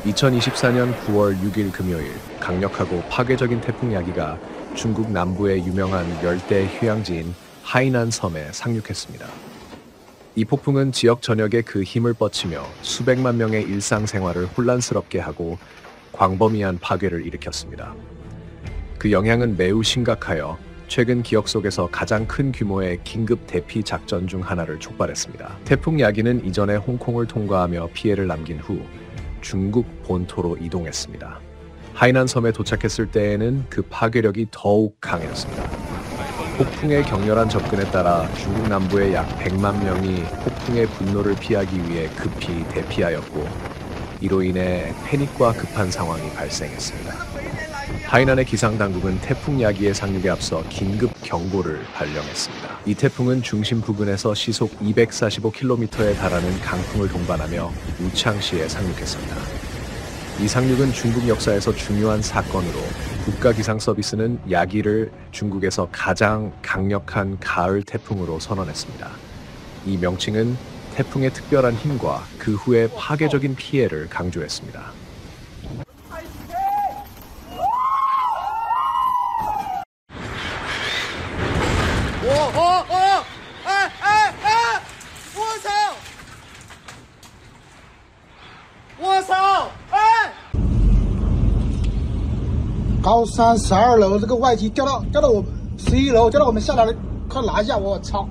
2024년 9월 6일 금요일 강력하고 파괴적인 태풍 야기가 중국 남부의 유명한 열대 휴양지인 하이난 섬에 상륙했습니다. 이 폭풍은 지역 전역에 그 힘을 뻗치며 수백만 명의 일상생활을 혼란스럽게 하고 광범위한 파괴를 일으켰습니다. 그 영향은 매우 심각하여 최근 기억 속에서 가장 큰 규모의 긴급 대피 작전 중 하나를 촉발했습니다. 태풍 야기는 이전에 홍콩을 통과하며 피해를 남긴 후 중국 본토로 이동했습니다. 하이난 섬에 도착했을 때에는 그 파괴력이 더욱 강해졌습니다. 폭풍의 격렬한 접근에 따라 중국 남부의 약 100만 명이 폭풍의 분노를 피하기 위해 급히 대피하였고, 이로 인해 패닉과 급한 상황이 발생했습니다. 하이난의 기상당국은 태풍 야기의 상륙에 앞서 긴급 경보를 발령했습니다. 이 태풍은 중심 부근에서 시속 245km에 달하는 강풍을 동반하며 우창시에 상륙했습니다. 이 상륙은 중국 역사에서 중요한 사건으로 국가기상서비스는 야기를 중국에서 가장 강력한 가을 태풍으로 선언했습니다. 이 명칭은 태풍의 특별한 힘과 그 후의 파괴적인 피해를 강조했습니다.高三12楼这个外机掉到我11楼，掉到我们下来了，快拿一下！我操！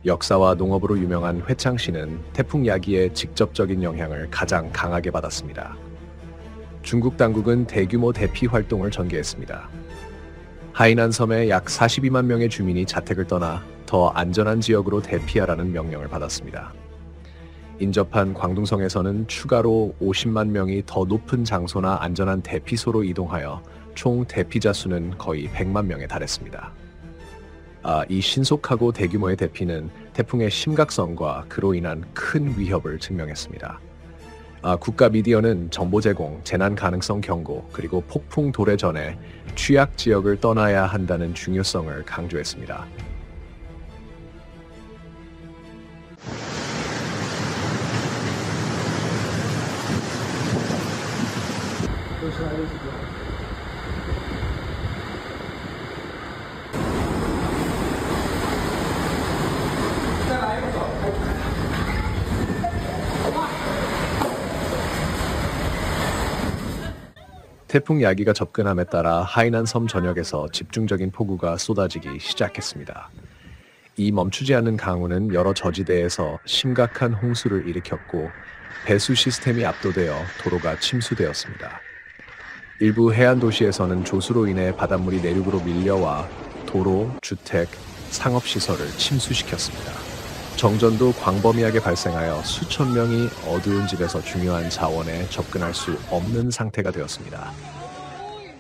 역사와 농업으로 유명한 회창시는 태풍 야기의 직접적인 영향을 가장 강하게 받았습니다. 중국 당국은 대규모 대피 활동을 전개했습니다. 하이난 섬에 약 42만 명의 주민이 자택을 떠나 더 안전한 지역으로 대피하라는 명령을 받았습니다. 인접한 광둥성에서는 추가로 50만 명이 더 높은 장소나 안전한 대피소로 이동하여 총 대피자 수는 거의 100만 명에 달했습니다. 이 신속하고 대규모의 대피는 태풍의 심각성과 그로 인한 큰 위협을 증명했습니다. 국가 미디어는 정보 제공, 재난 가능성 경고, 그리고 폭풍 도래 전에 취약 지역을 떠나야 한다는 중요성을 강조했습니다. 태풍 야기가 접근함에 따라 하이난 섬 전역에서 집중적인 폭우가 쏟아지기 시작했습니다. 이 멈추지 않는 강우는 여러 저지대에서 심각한 홍수를 일으켰고, 배수 시스템이 압도되어 도로가 침수되었습니다. 일부 해안 도시에서는 조수로 인해 바닷물이 내륙으로 밀려와 도로, 주택, 상업시설을 침수시켰습니다. 정전도 광범위하게 발생하여 수천 명이 어두운 집에서 중요한 자원에 접근할 수 없는 상태가 되었습니다.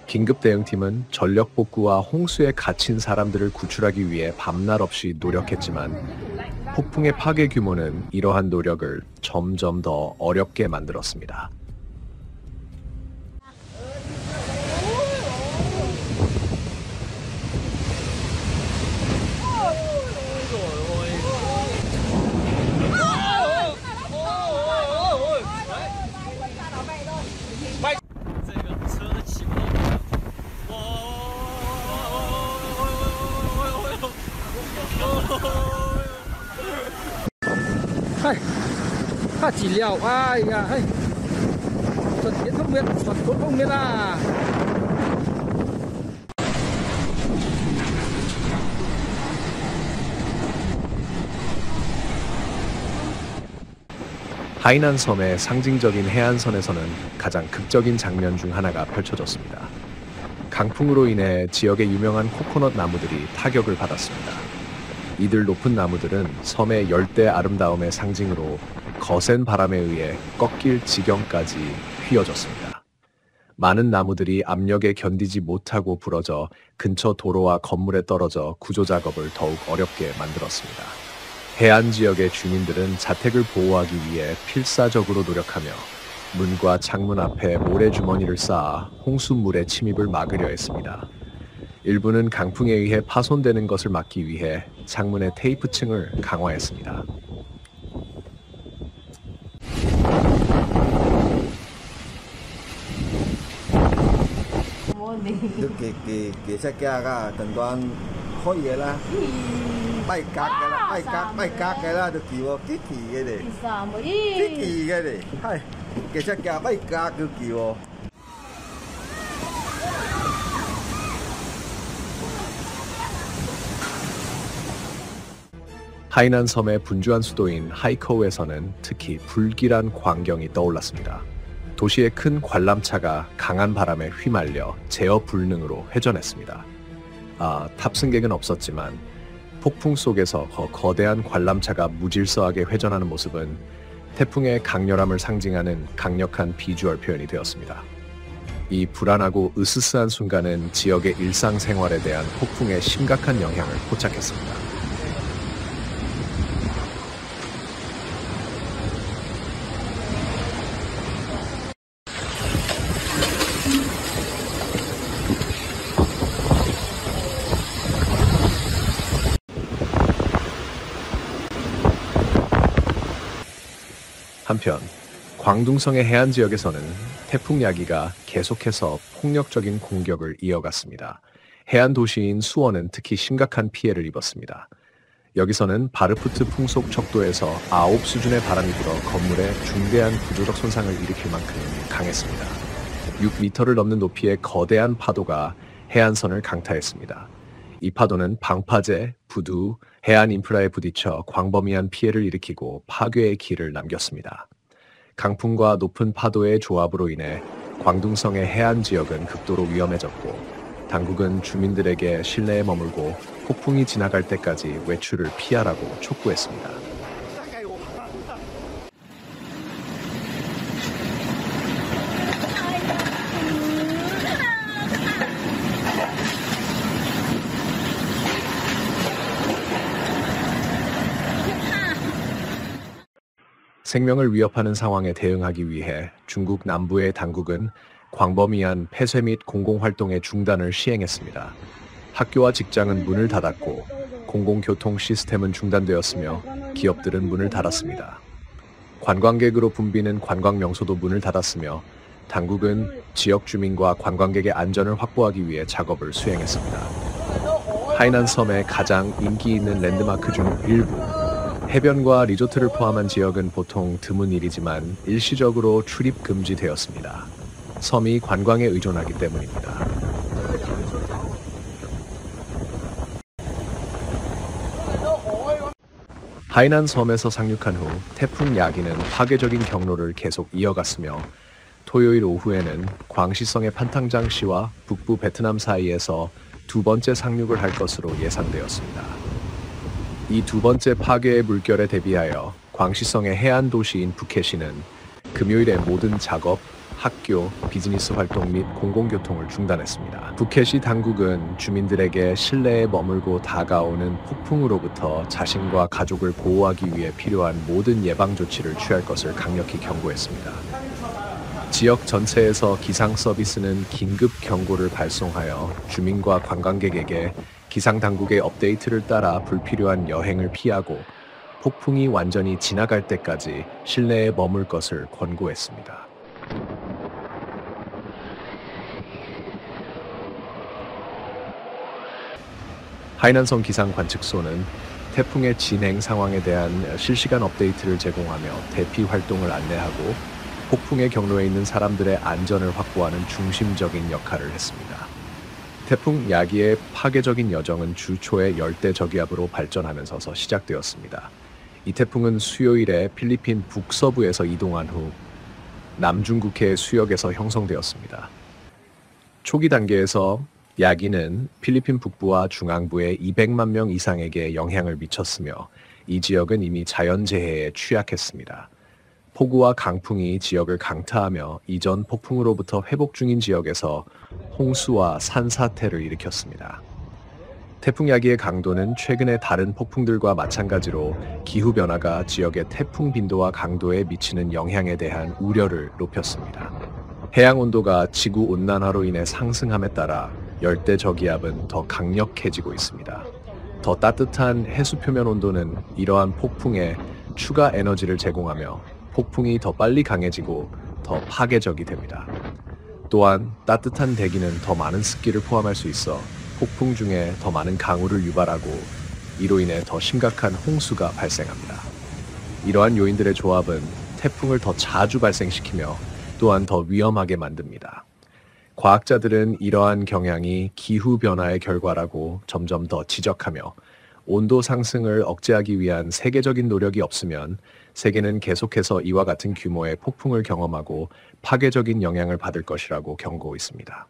긴급 대응팀은 전력 복구와 홍수에 갇힌 사람들을 구출하기 위해 밤낮 없이 노력했지만 폭풍의 파괴 규모는 이러한 노력을 점점 더 어렵게 만들었습니다. Hey, chỉ liều ai à? Hey, thuật diễn không biết, thuật cũng không biết à? 하이난 섬의 상징적인 해안선에서는 가장 극적인 장면 중 하나가 펼쳐졌습니다. 강풍으로 인해 지역의 유명한 코코넛 나무들이 타격을 받았습니다. 이들 높은 나무들은 섬의 열대 아름다움의 상징으로 거센 바람에 의해 꺾일 지경까지 휘어졌습니다. 많은 나무들이 압력에 견디지 못하고 부러져 근처 도로와 건물에 떨어져 구조 작업을 더욱 어렵게 만들었습니다. 해안 지역의 주민들은 자택을 보호하기 위해 필사적으로 노력하며 문과 창문 앞에 모래주머니를 쌓아 홍수물의 침입을 막으려 했습니다. 일부는 강풍에 의해 파손되는 것을 막기 위해 창문의 테이프층을 강화했습니다. Kỳ xe kia cả tần đoàn khói vậy là bay cát cái là được kỳ vô kít kỳ cái đấy kít kỳ cái đấy hay kỳ xe kia bay cát được kỳ vô. 하이난 섬의 분주한 수도인 하이커우에서는 특히 불길한 광경이 떠올랐습니다. 도시의 큰 관람차가 강한 바람에 휘말려 제어 불능으로 회전했습니다. 탑승객은 없었지만 폭풍 속에서 거대한 관람차가 무질서하게 회전하는 모습은 태풍의 강렬함을 상징하는 강력한 비주얼 표현이 되었습니다. 이 불안하고 으스스한 순간은 지역의 일상생활에 대한 폭풍의 심각한 영향을 포착했습니다. 한편 광둥성의 해안 지역에서는 태풍 야기가 계속해서 폭력적인 공격을 이어갔습니다. 해안 도시인 수원은 특히 심각한 피해를 입었습니다. 여기서는 바르푸트 풍속 척도에서 9 수준의 바람이 불어 건물에 중대한 구조적 손상을 일으킬 만큼 강했습니다. 6m를 넘는 높이의 거대한 파도가 해안선을 강타했습니다. 이 파도는 방파제, 부두, 해안 인프라에 부딪혀 광범위한 피해를 일으키고 파괴의 길을 남겼습니다. 강풍과 높은 파도의 조합으로 인해 광둥성의 해안 지역은 극도로 위험해졌고 당국은 주민들에게 실내에 머물고 폭풍이 지나갈 때까지 외출을 피하라고 촉구했습니다. 생명을 위협하는 상황에 대응하기 위해 중국 남부의 당국은 광범위한 폐쇄 및 공공활동의 중단을 시행했습니다. 학교와 직장은 문을 닫았고 공공교통 시스템은 중단되었으며 기업들은 문을 닫았습니다. 관광객으로 붐비는 관광명소도 문을 닫았으며 당국은 지역 주민과 관광객의 안전을 확보하기 위해 작업을 수행했습니다. 하이난 섬의 가장 인기 있는 랜드마크 중 일부, 해변과 리조트를 포함한 지역은 보통 드문 일이지만 일시적으로 출입 금지되었습니다. 섬이 관광에 의존하기 때문입니다. 하이난 섬에서 상륙한 후 태풍 야기는 파괴적인 경로를 계속 이어갔으며 토요일 오후에는 광시성의 판탕장시와 북부 베트남 사이에서 두 번째 상륙을 할 것으로 예상되었습니다. 이 두 번째 파괴의 물결에 대비하여 광시성의 해안 도시인 푸켓시는 금요일에 모든 작업, 학교, 비즈니스 활동 및 공공교통을 중단했습니다. 푸켓시 당국은 주민들에게 실내에 머물고 다가오는 폭풍으로부터 자신과 가족을 보호하기 위해 필요한 모든 예방 조치를 취할 것을 강력히 경고했습니다. 지역 전체에서 기상 서비스는 긴급 경고를 발송하여 주민과 관광객에게 기상 당국의 업데이트를 따라 불필요한 여행을 피하고 폭풍이 완전히 지나갈 때까지 실내에 머물 것을 권고했습니다. 하이난성 기상관측소는 태풍의 진행 상황에 대한 실시간 업데이트를 제공하며 대피 활동을 안내하고 폭풍의 경로에 있는 사람들의 안전을 확보하는 중심적인 역할을 했습니다. 태풍 야기의 파괴적인 여정은 주 초에 열대 저기압으로 발전하면서 시작되었습니다. 이 태풍은 수요일에 필리핀 북서부에서 이동한 후 남중국해 수역에서 형성되었습니다. 초기 단계에서 야기는 필리핀 북부와 중앙부의 200만 명 이상에게 영향을 미쳤으며 이 지역은 이미 자연재해에 취약했습니다. 폭우와 강풍이 지역을 강타하며 이전 폭풍으로부터 회복 중인 지역에서 홍수와 산사태를 일으켰습니다. 태풍 야기의 강도는 최근의 다른 폭풍들과 마찬가지로 기후변화가 지역의 태풍 빈도와 강도에 미치는 영향에 대한 우려를 높였습니다. 해양 온도가 지구 온난화로 인해 상승함에 따라 열대 저기압은 더 강력해지고 있습니다. 더 따뜻한 해수 표면 온도는 이러한 폭풍에 추가 에너지를 제공하며 폭풍이 더 빨리 강해지고 더 파괴적이 됩니다. 또한 따뜻한 대기는 더 많은 습기를 포함할 수 있어 폭풍 중에 더 많은 강우를 유발하고 이로 인해 더 심각한 홍수가 발생합니다. 이러한 요인들의 조합은 태풍을 더 자주 발생시키며 또한 더 위험하게 만듭니다. 과학자들은 이러한 경향이 기후변화의 결과라고 점점 더 지적하며 온도 상승을 억제하기 위한 세계적인 노력이 없으면 세계는 계속해서 이와 같은 규모의 폭풍을 경험하고 파괴적인 영향을 받을 것이라고 경고했습니다.